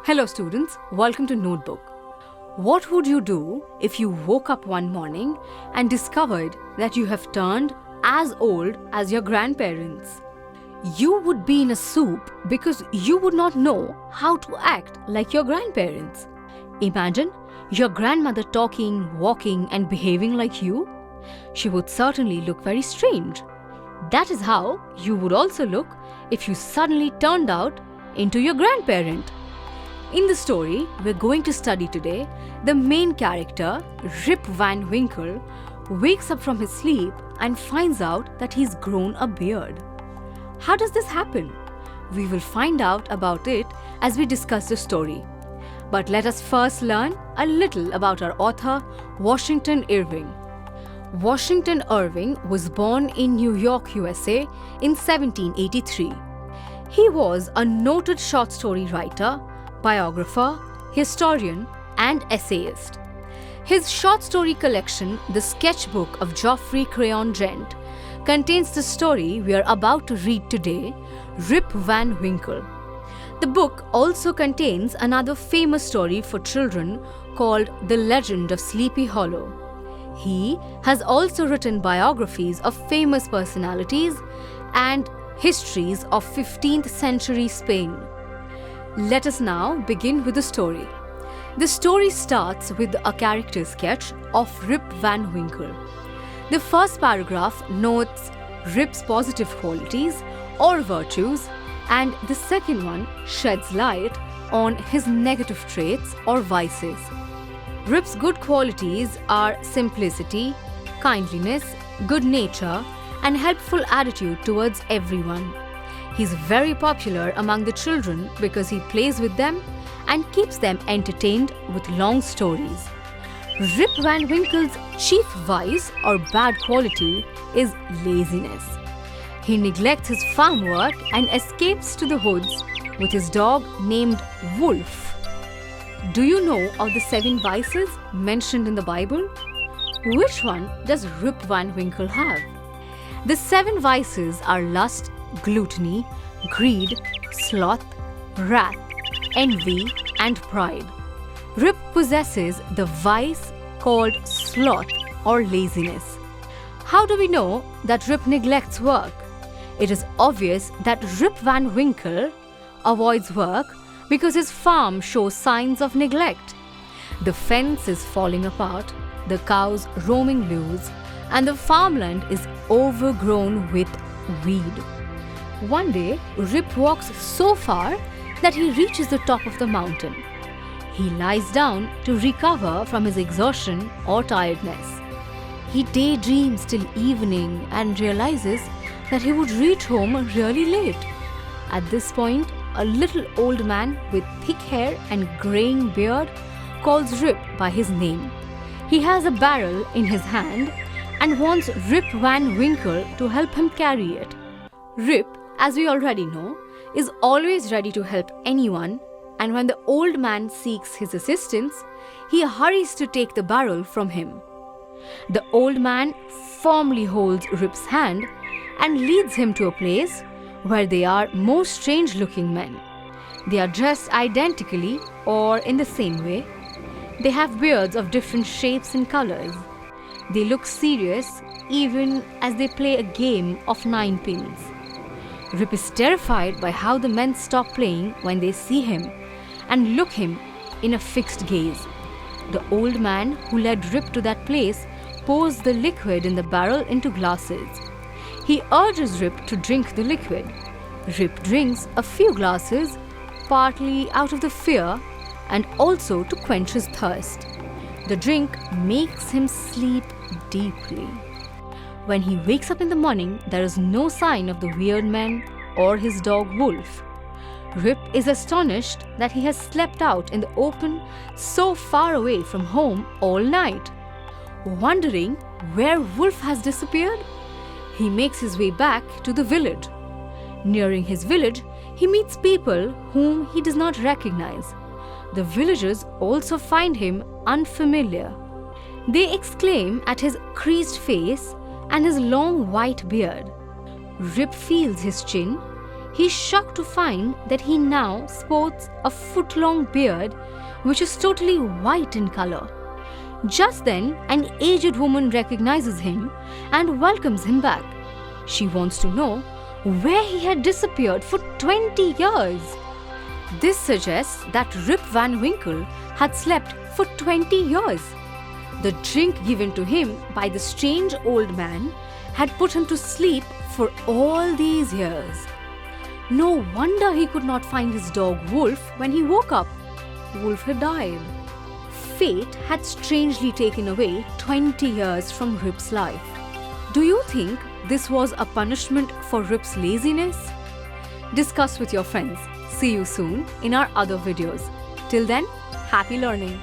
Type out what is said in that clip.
Hello students, welcome to Notebook. What would you do if you woke up one morning and discovered that you have turned as old as your grandparents? You would be in a soup because you would not know how to act like your grandparents. Imagine your grandmother talking, walking and behaving like you. She would certainly look very strange. That is how you would also look if you suddenly turned out into your grandparent. In the story we're going to study today, the main character, Rip Van Winkle, wakes up from his sleep and finds out that he's grown a beard. How does this happen? We will find out about it as we discuss the story. But let us first learn a little about our author, Washington Irving. Washington Irving was born in New York, USA in 1783. He was a noted short story writer, biographer, historian, and essayist. His short story collection, The Sketchbook of Geoffrey Crayon Gent, contains the story we are about to read today, Rip Van Winkle. The book also contains another famous story for children called The Legend of Sleepy Hollow. He has also written biographies of famous personalities and histories of 15th century Spain. Let us now begin with the story. The story starts with a character sketch of Rip Van Winkle. The first paragraph notes Rip's positive qualities or virtues, and the second one sheds light on his negative traits or vices. Rip's good qualities are simplicity, kindliness, good nature, and helpful attitude towards everyone. He's very popular among the children because he plays with them and keeps them entertained with long stories. Rip Van Winkle's chief vice or bad quality is laziness. He neglects his farm work and escapes to the woods with his dog named Wolf. Do you know of the 7 vices mentioned in the Bible? Which one does Rip Van Winkle have? The 7 vices are lust, gluttony, greed, sloth, wrath, envy, and pride. Rip possesses the vice called sloth or laziness. How do we know that Rip neglects work? It is obvious that Rip Van Winkle avoids work because his farm shows signs of neglect. The fence is falling apart, the cows roaming loose, and the farmland is overgrown with weed. One day, Rip walks so far that he reaches the top of the mountain. He lies down to recover from his exhaustion or tiredness. He daydreams till evening and realizes that he would reach home really late. At this point, a little old man with thick hair and graying beard calls Rip by his name. He has a barrel in his hand and wants Rip Van Winkle to help him carry it. Rip, as we already know, is always ready to help anyone, and when the old man seeks his assistance, he hurries to take the barrel from him. The old man firmly holds Rip's hand and leads him to a place where there are more strange-looking men. They are dressed identically or in the same way. They have beards of different shapes and colors. They look serious even as they play a game of 9 pins. Rip is terrified by how the men stop playing when they see him and look him in a fixed gaze. The old man who led Rip to that place pours the liquid in the barrel into glasses. He urges Rip to drink the liquid. Rip drinks a few glasses, partly out of the fear and also to quench his thirst. The drink makes him sleep deeply. When he wakes up in the morning, there is no sign of the weird man or his dog Wolf. Rip is astonished that he has slept out in the open so far away from home all night. Wondering where Wolf has disappeared, he makes his way back to the village. Nearing his village, he meets people whom he does not recognize. The villagers also find him unfamiliar. They exclaim at his creased face and his long white beard. Rip feels his chin. He's shocked to find that he now sports a foot-long beard which is totally white in color. Just then, an aged woman recognizes him and welcomes him back. She wants to know where he had disappeared for 20 years. This suggests that Rip Van Winkle had slept for 20 years. The drink given to him by the strange old man had put him to sleep for all these years. No wonder he could not find his dog Wolf when he woke up. Wolf had died. Fate had strangely taken away 20 years from Rip's life. Do you think this was a punishment for Rip's laziness? Discuss with your friends. See you soon in our other videos. Till then, happy learning.